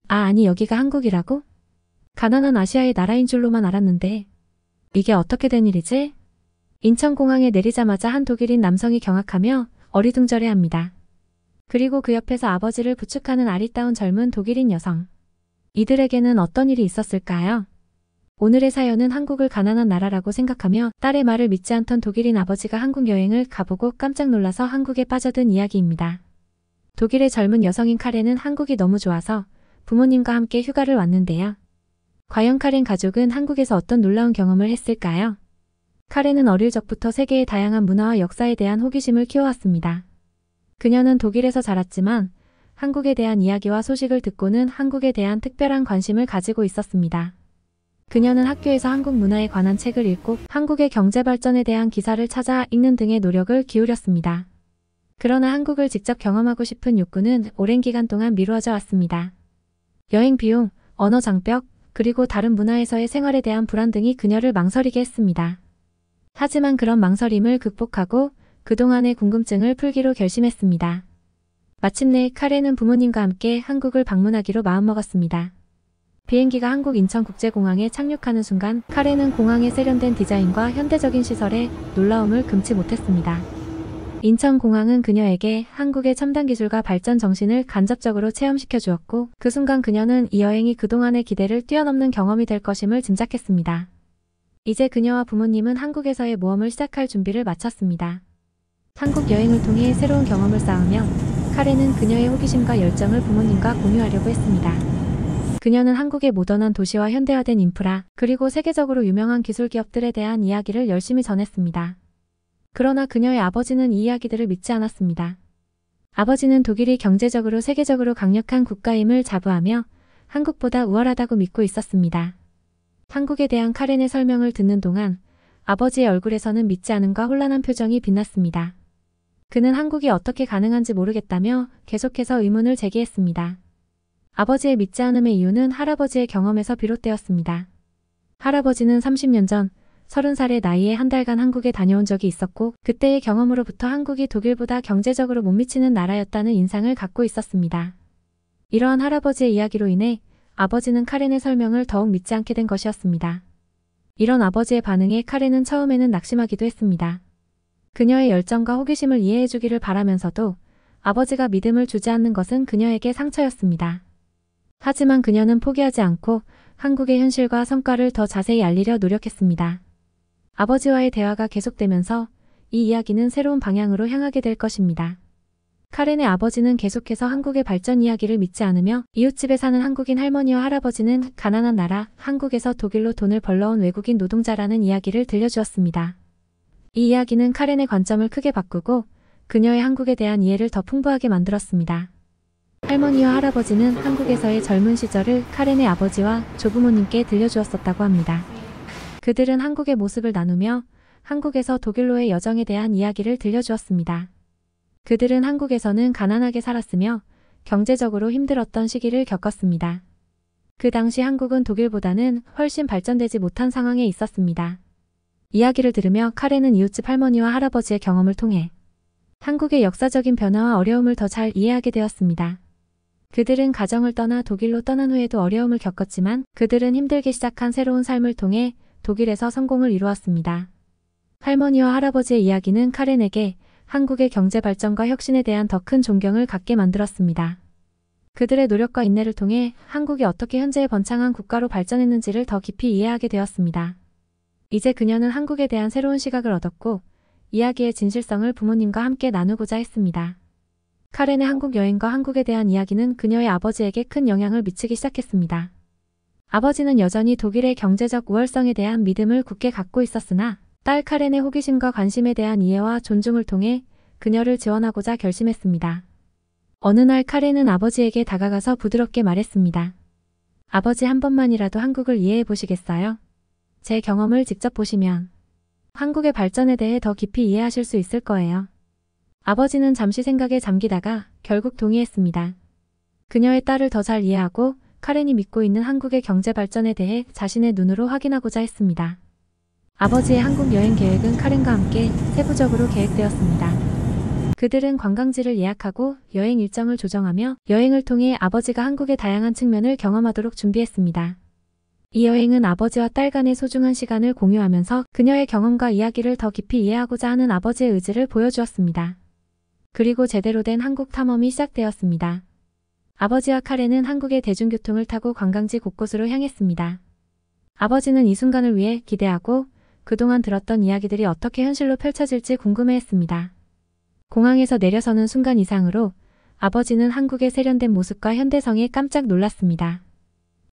아니 여기가 한국이라고? 가난한 아시아의 나라인 줄로만 알았는데 이게 어떻게 된 일이지? 인천공항에 내리자마자 한 독일인 남성이 경악하며 어리둥절해합니다. 그리고 그 옆에서 아버지를 부축하는 아리따운 젊은 독일인 여성. 이들에게는 어떤 일이 있었을까요? 오늘의 사연은 한국을 가난한 나라라고 생각하며 딸의 말을 믿지 않던 독일인 아버지가 한국 여행을 가보고 깜짝 놀라서 한국에 빠져든 이야기입니다. 독일의 젊은 여성인 카렌은 한국이 너무 좋아서 부모님과 함께 휴가를 왔는데요. 과연 카렌 가족은 한국에서 어떤 놀라운 경험을 했을까요? 카렌은 어릴 적부터 세계의 다양한 문화와 역사에 대한 호기심을 키워왔습니다. 그녀는 독일에서 자랐지만 한국에 대한 이야기와 소식을 듣고는 한국에 대한 특별한 관심을 가지고 있었습니다. 그녀는 학교에서 한국 문화에 관한 책을 읽고 한국의 경제 발전에 대한 기사를 찾아 읽는 등의 노력을 기울였습니다. 그러나 한국을 직접 경험하고 싶은 욕구는 오랜 기간 동안 미루어져 왔습니다. 여행 비용, 언어 장벽, 그리고 다른 문화에서의 생활에 대한 불안 등이 그녀를 망설이게 했습니다. 하지만 그런 망설임을 극복하고 그동안의 궁금증을 풀기로 결심했습니다. 마침내 카렌은 부모님과 함께 한국을 방문하기로 마음먹었습니다. 비행기가 한국 인천국제공항에 착륙하는 순간 카렌은 공항의 세련된 디자인과 현대적인 시설에 놀라움을 금치 못했습니다. 인천공항은 그녀에게 한국의 첨단 기술과 발전 정신을 간접적으로 체험시켜 주었고 그 순간 그녀는 이 여행이 그동안의 기대를 뛰어넘는 경험이 될 것임을 짐작했습니다. 이제 그녀와 부모님은 한국에서의 모험을 시작할 준비를 마쳤습니다. 한국 여행을 통해 새로운 경험을 쌓으며 카렌은 그녀의 호기심과 열정을 부모님과 공유하려고 했습니다. 그녀는 한국의 모던한 도시와 현대화된 인프라, 그리고 세계적으로 유명한 기술 기업들에 대한 이야기를 열심히 전했습니다. 그러나 그녀의 아버지는 이 이야기들을 믿지 않았습니다. 아버지는 독일이 경제적으로 세계적으로 강력한 국가임을 자부하며 한국보다 우월하다고 믿고 있었습니다. 한국에 대한 카렌의 설명을 듣는 동안 아버지의 얼굴에서는 믿지 않음과 혼란한 표정이 빛났습니다. 그는 한국이 어떻게 가능한지 모르겠다며 계속해서 의문을 제기했습니다. 아버지의 믿지 않음의 이유는 할아버지의 경험에서 비롯되었습니다. 할아버지는 30년 전 30살의 나이에 한 달간 한국에 다녀온 적이 있었고 그때의 경험으로부터 한국이 독일보다 경제적으로 못 미치는 나라였다는 인상을 갖고 있었습니다. 이러한 할아버지의 이야기로 인해 아버지는 카렌의 설명을 더욱 믿지 않게 된 것이었습니다. 이런 아버지의 반응에 카렌은 처음에는 낙심하기도 했습니다. 그녀의 열정과 호기심을 이해해주기를 바라면서도 아버지가 믿음을 주지 않는 것은 그녀에게 상처였습니다. 하지만 그녀는 포기하지 않고 한국의 현실과 성과를 더 자세히 알리려 노력했습니다. 아버지와의 대화가 계속되면서 이 이야기는 새로운 방향으로 향하게 될 것입니다. 카렌의 아버지는 계속해서 한국의 발전 이야기를 믿지 않으며 이웃집에 사는 한국인 할머니와 할아버지는 가난한 나라 한국에서 독일로 돈을 벌러온 외국인 노동자라는 이야기를 들려주었습니다. 이 이야기는 카렌의 관점을 크게 바꾸고 그녀의 한국에 대한 이해를 더 풍부하게 만들었습니다. 할머니와 할아버지는 한국에서의 젊은 시절을 카렌의 아버지와 조부모님께 들려주었었다고 합니다. 그들은 한국의 모습을 나누며 한국에서 독일로의 여정에 대한 이야기를 들려주었습니다. 그들은 한국에서는 가난하게 살았으며 경제적으로 힘들었던 시기를 겪었습니다. 그 당시 한국은 독일보다는 훨씬 발전되지 못한 상황에 있었습니다. 이야기를 들으며 카렌은 이웃집 할머니와 할아버지의 경험을 통해 한국의 역사적인 변화와 어려움을 더 잘 이해하게 되었습니다. 그들은 가정을 떠나 독일로 떠난 후에도 어려움을 겪었지만 그들은 힘들게 시작한 새로운 삶을 통해 독일에서 성공을 이루었습니다. 할머니와 할아버지의 이야기는 카렌에게 한국의 경제 발전과 혁신에 대한 더 큰 존경을 갖게 만들었습니다. 그들의 노력과 인내를 통해 한국이 어떻게 현재의 번창한 국가로 발전했는지를 더 깊이 이해하게 되었습니다. 이제 그녀는 한국에 대한 새로운 시각을 얻었고 이야기의 진실성을 부모님과 함께 나누고자 했습니다. 카렌의 한국 여행과 한국에 대한 이야기는 그녀의 아버지에게 큰 영향을 미치기 시작했습니다. 아버지는 여전히 독일의 경제적 우월성에 대한 믿음을 굳게 갖고 있었으나 딸 카렌의 호기심과 관심에 대한 이해와 존중을 통해 그녀를 지원하고자 결심했습니다. 어느 날 카렌은 아버지에게 다가가서 부드럽게 말했습니다. 아버지 한 번만이라도 한국을 이해해 보시겠어요? 제 경험을 직접 보시면 한국의 발전에 대해 더 깊이 이해하실 수 있을 거예요. 아버지는 잠시 생각에 잠기다가 결국 동의했습니다. 그녀의 딸을 더 잘 이해하고 카렌이 믿고 있는 한국의 경제 발전에 대해 자신의 눈으로 확인하고자 했습니다. 아버지의 한국 여행 계획은 카렌과 함께 세부적으로 계획되었습니다. 그들은 관광지를 예약하고 여행 일정을 조정하며 여행을 통해 아버지가 한국의 다양한 측면을 경험하도록 준비했습니다. 이 여행은 아버지와 딸 간의 소중한 시간을 공유하면서 그녀의 경험과 이야기를 더 깊이 이해하고자 하는 아버지의 의지를 보여주었습니다. 그리고 제대로 된 한국 탐험이 시작되었습니다. 아버지와 카렌은 한국의 대중교통을 타고 관광지 곳곳으로 향했습니다. 아버지는 이 순간을 위해 기대하고 그동안 들었던 이야기들이 어떻게 현실로 펼쳐질지 궁금해했습니다. 공항에서 내려서는 순간 이상으로 아버지는 한국의 세련된 모습과 현대성에 깜짝 놀랐습니다.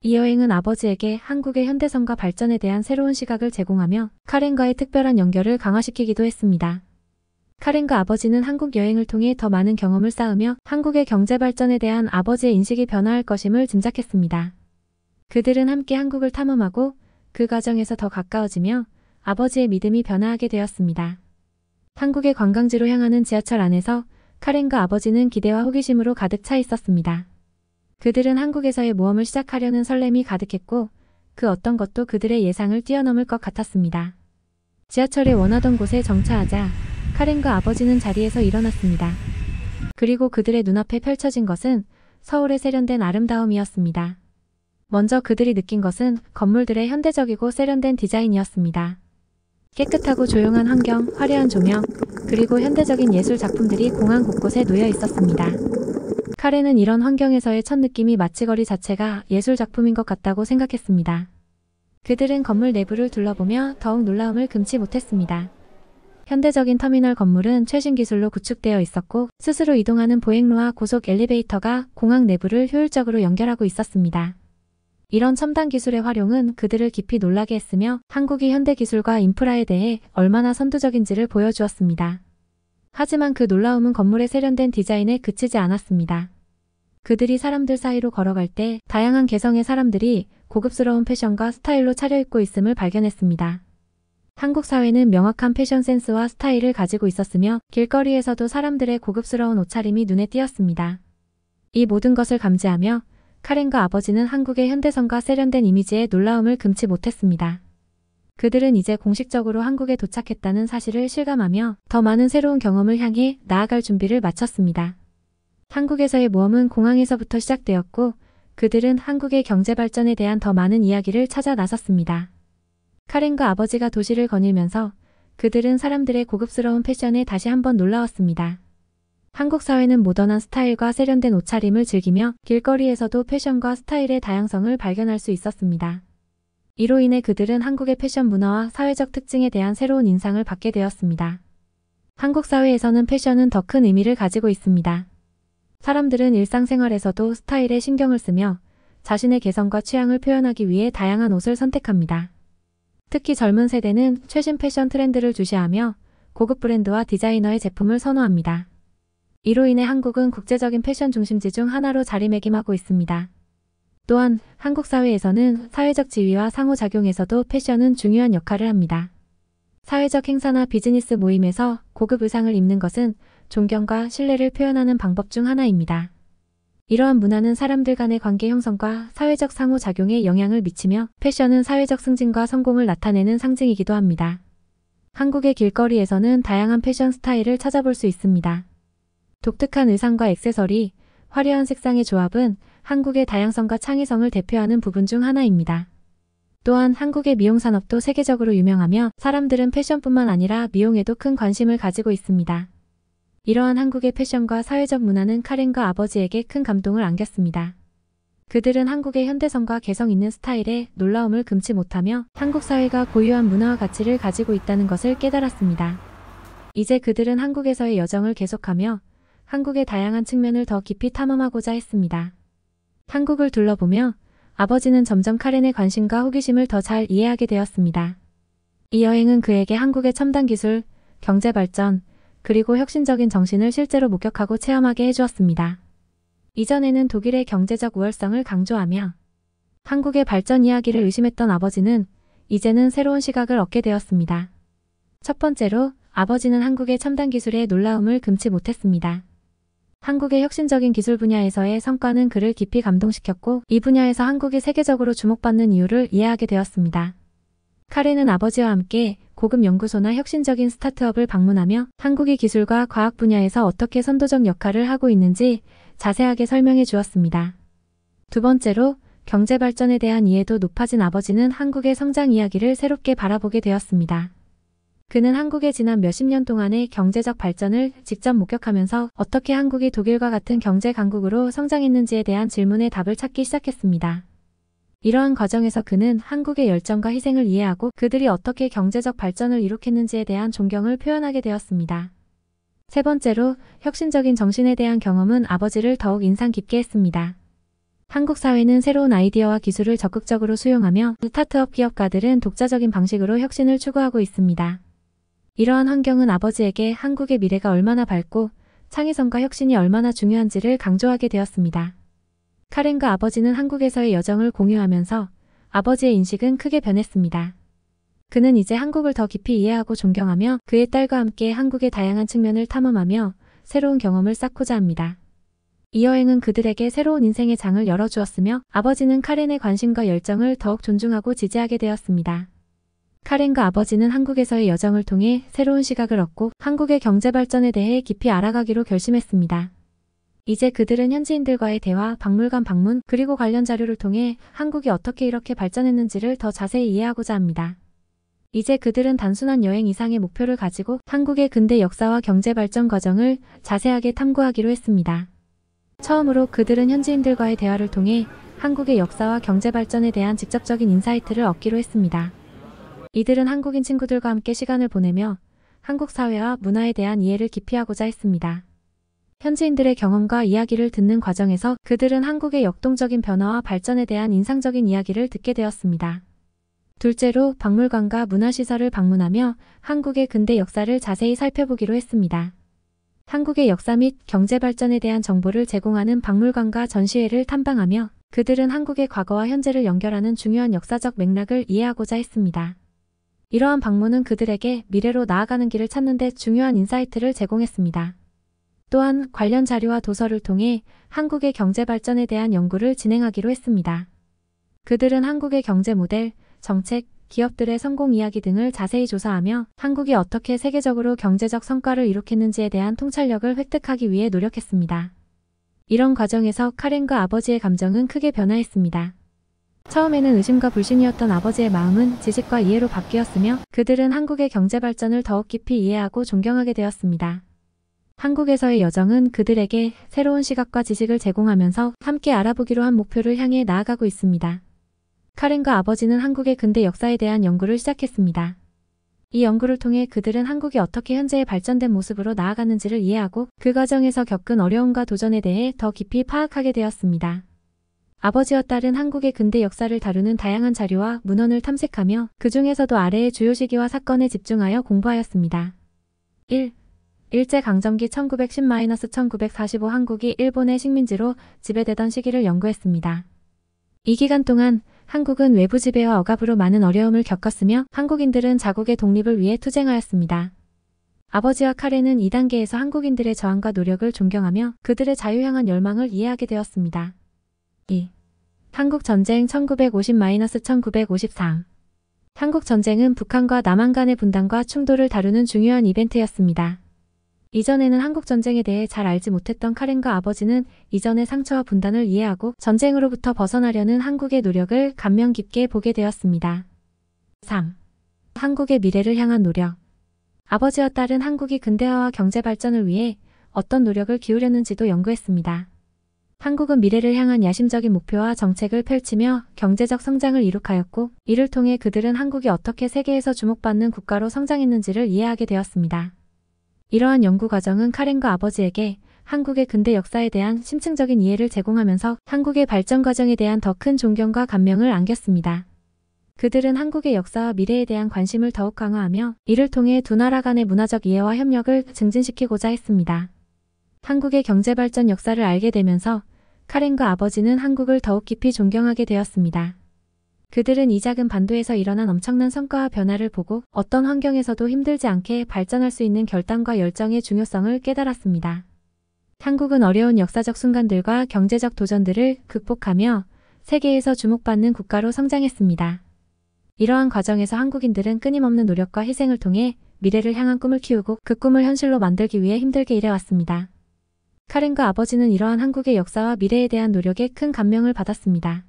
이 여행은 아버지에게 한국의 현대성과 발전에 대한 새로운 시각을 제공하며 카렌과의 특별한 연결을 강화시키기도 했습니다. 카렌과 아버지는 한국 여행을 통해 더 많은 경험을 쌓으며 한국의 경제 발전에 대한 아버지의 인식이 변화할 것임을 짐작했습니다. 그들은 함께 한국을 탐험하고 그 과정에서 더 가까워지며 아버지의 믿음이 변화하게 되었습니다. 한국의 관광지로 향하는 지하철 안에서 카렌과 아버지는 기대와 호기심으로 가득 차 있었습니다. 그들은 한국에서의 모험을 시작하려는 설렘이 가득했고 그 어떤 것도 그들의 예상을 뛰어넘을 것 같았습니다. 지하철에 원하던 곳에 정차하자 카렌과 아버지는 자리에서 일어났습니다. 그리고 그들의 눈앞에 펼쳐진 것은 서울의 세련된 아름다움이었습니다. 먼저 그들이 느낀 것은 건물들의 현대적이고 세련된 디자인이었습니다. 깨끗하고 조용한 환경, 화려한 조명, 그리고 현대적인 예술 작품들이 공항 곳곳에 놓여 있었습니다. 카렌은 이런 환경에서의 첫 느낌이 마치 거리 자체가 예술 작품인 것 같다고 생각했습니다. 그들은 건물 내부를 둘러보며 더욱 놀라움을 금치 못했습니다. 현대적인 터미널 건물은 최신 기술로 구축되어 있었고 스스로 이동하는 보행로와 고속 엘리베이터가 공항 내부를 효율적으로 연결하고 있었습니다. 이런 첨단 기술의 활용은 그들을 깊이 놀라게 했으며 한국이 현대 기술과 인프라에 대해 얼마나 선두적인지를 보여주었습니다. 하지만 그 놀라움은 건물의 세련된 디자인에 그치지 않았습니다. 그들이 사람들 사이로 걸어갈 때 다양한 개성의 사람들이 고급스러운 패션과 스타일로 차려입고 있음을 발견했습니다. 한국 사회는 명확한 패션 센스와 스타일을 가지고 있었으며 길거리에서도 사람들의 고급스러운 옷차림이 눈에 띄었습니다. 이 모든 것을 감지하며 카렌과 아버지는 한국의 현대성과 세련된 이미지에 놀라움을 금치 못했습니다. 그들은 이제 공식적으로 한국에 도착했다는 사실을 실감하며 더 많은 새로운 경험을 향해 나아갈 준비를 마쳤습니다. 한국에서의 모험은 공항에서부터 시작되었고 그들은 한국의 경제 발전에 대한 더 많은 이야기를 찾아 나섰습니다. 카렌과 아버지가 도시를 거닐면서 그들은 사람들의 고급스러운 패션에 다시 한번 놀라웠습니다. 한국 사회는 모던한 스타일과 세련된 옷차림을 즐기며 길거리에서도 패션과 스타일의 다양성을 발견할 수 있었습니다. 이로 인해 그들은 한국의 패션 문화와 사회적 특징에 대한 새로운 인상을 받게 되었습니다. 한국 사회에서는 패션은 더 큰 의미를 가지고 있습니다. 사람들은 일상생활에서도 스타일에 신경을 쓰며 자신의 개성과 취향을 표현하기 위해 다양한 옷을 선택합니다. 특히 젊은 세대는 최신 패션 트렌드를 주시하며 고급 브랜드와 디자이너의 제품을 선호합니다. 이로 인해 한국은 국제적인 패션 중심지 중 하나로 자리매김하고 있습니다. 또한 한국 사회에서는 사회적 지위와 상호작용에서도 패션은 중요한 역할을 합니다. 사회적 행사나 비즈니스 모임에서 고급 의상을 입는 것은 존경과 신뢰를 표현하는 방법 중 하나입니다. 이러한 문화는 사람들 간의 관계 형성과 사회적 상호작용에 영향을 미치며 패션은 사회적 승진과 성공을 나타내는 상징이기도 합니다. 한국의 길거리에서는 다양한 패션 스타일을 찾아볼 수 있습니다. 독특한 의상과 액세서리, 화려한 색상의 조합은 한국의 다양성과 창의성을 대표하는 부분 중 하나입니다. 또한 한국의 미용 산업도 세계적으로 유명하며 사람들은 패션뿐만 아니라 미용에도 큰 관심을 가지고 있습니다. 이러한 한국의 패션과 사회적 문화는 카렌과 아버지에게 큰 감동을 안겼습니다. 그들은 한국의 현대성과 개성 있는 스타일에 놀라움을 금치 못하며 한국 사회가 고유한 문화와 가치를 가지고 있다는 것을 깨달았습니다. 이제 그들은 한국에서의 여정을 계속하며 한국의 다양한 측면을 더 깊이 탐험하고자 했습니다. 한국을 둘러보며 아버지는 점점 카렌의 관심과 호기심을 더 잘 이해하게 되었습니다. 이 여행은 그에게 한국의 첨단 기술, 경제 발전, 그리고 혁신적인 정신을 실제로 목격하고 체험하게 해주었습니다. 이전에는 독일의 경제적 우월성을 강조하며 한국의 발전 이야기를 의심했던 아버지는 이제는 새로운 시각을 얻게 되었습니다. 첫 번째로 아버지는 한국의 첨단 기술에 놀라움을 금치 못했습니다. 한국의 혁신적인 기술 분야에서의 성과는 그를 깊이 감동시켰고 이 분야에서 한국이 세계적으로 주목받는 이유를 이해하게 되었습니다. 카렌은 아버지와 함께 고급 연구소나 혁신적인 스타트업을 방문하며 한국이 기술과 과학 분야에서 어떻게 선도적 역할을 하고 있는지 자세하게 설명해 주었습니다. 두 번째로 경제 발전에 대한 이해도 높아진 아버지는 한국의 성장 이야기를 새롭게 바라보게 되었습니다. 그는 한국의 지난 몇십 년 동안의 경제적 발전을 직접 목격하면서 어떻게 한국이 독일과 같은 경제 강국으로 성장했는지에 대한 질문에 답을 찾기 시작했습니다. 이러한 과정에서 그는 한국의 열정과 희생을 이해하고 그들이 어떻게 경제적 발전을 이룩했는지에 대한 존경을 표현하게 되었습니다. 세 번째로 혁신적인 정신에 대한 경험은 아버지를 더욱 인상 깊게 했습니다. 한국 사회는 새로운 아이디어와 기술을 적극적으로 수용하며 스타트업 기업가들은 독자적인 방식으로 혁신을 추구하고 있습니다. 이러한 환경은 아버지에게 한국의 미래가 얼마나 밝고 창의성과 혁신이 얼마나 중요한지를 강조하게 되었습니다. 카렌과 아버지는 한국에서의 여정을 공유하면서 아버지의 인식은 크게 변했습니다. 그는 이제 한국을 더 깊이 이해하고 존경하며 그의 딸과 함께 한국의 다양한 측면을 탐험하며 새로운 경험을 쌓고자 합니다. 이 여행은 그들에게 새로운 인생의 장을 열어주었으며 아버지는 카렌의 관심과 열정을 더욱 존중하고 지지하게 되었습니다. 카렌과 아버지는 한국에서의 여정을 통해 새로운 시각을 얻고 한국의 경제 발전에 대해 깊이 알아가기로 결심했습니다. 이제 그들은 현지인들과의 대화, 박물관 방문, 그리고 관련 자료를 통해 한국이 어떻게 이렇게 발전했는지를 더 자세히 이해하고자 합니다. 이제 그들은 단순한 여행 이상의 목표를 가지고 한국의 근대 역사와 경제 발전 과정을 자세하게 탐구하기로 했습니다. 처음으로 그들은 현지인들과의 대화를 통해 한국의 역사와 경제 발전에 대한 직접적인 인사이트를 얻기로 했습니다. 이들은 한국인 친구들과 함께 시간을 보내며 한국 사회와 문화에 대한 이해를 깊이 하고자 했습니다. 현지인들의 경험과 이야기를 듣는 과정에서 그들은 한국의 역동적인 변화와 발전에 대한 인상적인 이야기를 듣게 되었습니다. 둘째로 박물관과 문화시설을 방문하며 한국의 근대 역사를 자세히 살펴보기로 했습니다. 한국의 역사 및 경제 발전에 대한 정보를 제공하는 박물관과 전시회를 탐방하며 그들은 한국의 과거와 현재를 연결하는 중요한 역사적 맥락을 이해하고자 했습니다. 이러한 방문은 그들에게 미래로 나아가는 길을 찾는 데 중요한 인사이트를 제공했습니다. 또한 관련 자료와 도서를 통해 한국의 경제 발전에 대한 연구를 진행하기로 했습니다. 그들은 한국의 경제 모델, 정책, 기업들의 성공 이야기 등을 자세히 조사하며 한국이 어떻게 세계적으로 경제적 성과를 이룩했는지에 대한 통찰력을 획득하기 위해 노력했습니다. 이런 과정에서 카렌과 아버지의 감정은 크게 변화했습니다. 처음에는 의심과 불신이었던 아버지의 마음은 지식과 이해로 바뀌었으며 그들은 한국의 경제 발전을 더욱 깊이 이해하고 존경하게 되었습니다. 한국에서의 여정은 그들에게 새로운 시각과 지식을 제공하면서 함께 알아보기로 한 목표를 향해 나아가고 있습니다. 카렌과 아버지는 한국의 근대 역사에 대한 연구를 시작했습니다. 이 연구를 통해 그들은 한국이 어떻게 현재의 발전된 모습으로 나아가는지를 이해하고 그 과정에서 겪은 어려움과 도전에 대해 더 깊이 파악하게 되었습니다. 아버지와 딸은 한국의 근대 역사를 다루는 다양한 자료와 문헌을 탐색하며 그 중에서도 아래의 주요 시기와 사건에 집중하여 공부하였습니다. 1. 일제강점기 1910-1945 한국이 일본의 식민지로 지배되던 시기를 연구했습니다. 이 기간 동안 한국은 외부 지배와 억압으로 많은 어려움을 겪었으며 한국인들은 자국의 독립을 위해 투쟁하였습니다. 아버지와 카렌은 이 단계에서 한국인들의 저항과 노력을 존경하며 그들의 자유 향한 열망을 이해하게 되었습니다. 2. 한국전쟁 1950-1954 한국전쟁은 북한과 남한 간의 분단과 충돌을 다루는 중요한 이벤트였습니다. 이전에는 한국전쟁에 대해 잘 알지 못했던 카렌과 아버지는 이전의 상처와 분단을 이해하고 전쟁으로부터 벗어나려는 한국의 노력을 감명 깊게 보게 되었습니다. 3. 한국의 미래를 향한 노력. 아버지와 딸은 한국이 근대화와 경제 발전을 위해 어떤 노력을 기울였는지도 연구했습니다. 한국은 미래를 향한 야심적인 목표와 정책을 펼치며 경제적 성장을 이룩하였고 이를 통해 그들은 한국이 어떻게 세계에서 주목받는 국가로 성장했는지를 이해하게 되었습니다. 이러한 연구 과정은 카렌과 아버지에게 한국의 근대 역사에 대한 심층적인 이해를 제공하면서 한국의 발전 과정에 대한 더 큰 존경과 감명을 안겼습니다. 그들은 한국의 역사와 미래에 대한 관심을 더욱 강화하며 이를 통해 두 나라 간의 문화적 이해와 협력을 증진시키고자 했습니다. 한국의 경제 발전 역사를 알게 되면서 카렌과 아버지는 한국을 더욱 깊이 존경하게 되었습니다. 그들은 이 작은 반도에서 일어난 엄청난 성과와 변화를 보고 어떤 환경에서도 힘들지 않게 발전할 수 있는 결단과 열정의 중요성을 깨달았습니다. 한국은 어려운 역사적 순간들과 경제적 도전들을 극복하며 세계에서 주목받는 국가로 성장했습니다. 이러한 과정에서 한국인들은 끊임없는 노력과 희생을 통해 미래를 향한 꿈을 키우고 그 꿈을 현실로 만들기 위해 힘들게 일해왔습니다. 카렌과 아버지는 이러한 한국의 역사와 미래에 대한 노력에 큰 감명을 받았습니다.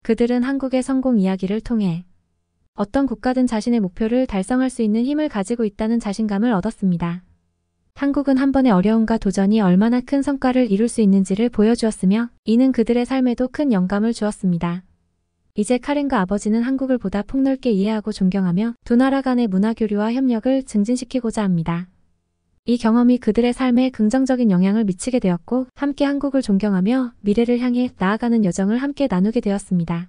그들은 한국의 성공 이야기를 통해 어떤 국가든 자신의 목표를 달성할 수 있는 힘을 가지고 있다는 자신감을 얻었습니다. 한국은 한 번의 어려움과 도전이 얼마나 큰 성과를 이룰 수 있는지를 보여주었으며 이는 그들의 삶에도 큰 영감을 주었습니다. 이제 카렌과 아버지는 한국을 보다 폭넓게 이해하고 존경하며 두 나라 간의 문화 교류와 협력을 증진시키고자 합니다. 이 경험이 그들의 삶에 긍정적인 영향을 미치게 되었고 함께 한국을 존경하며 미래를 향해 나아가는 여정을 함께 나누게 되었습니다.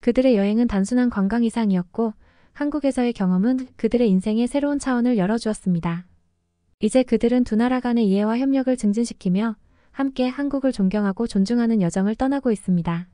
그들의 여행은 단순한 관광 이상이었고 한국에서의 경험은 그들의 인생에 새로운 차원을 열어주었습니다. 이제 그들은 두 나라 간의 이해와 협력을 증진시키며 함께 한국을 존경하고 존중하는 여정을 떠나고 있습니다.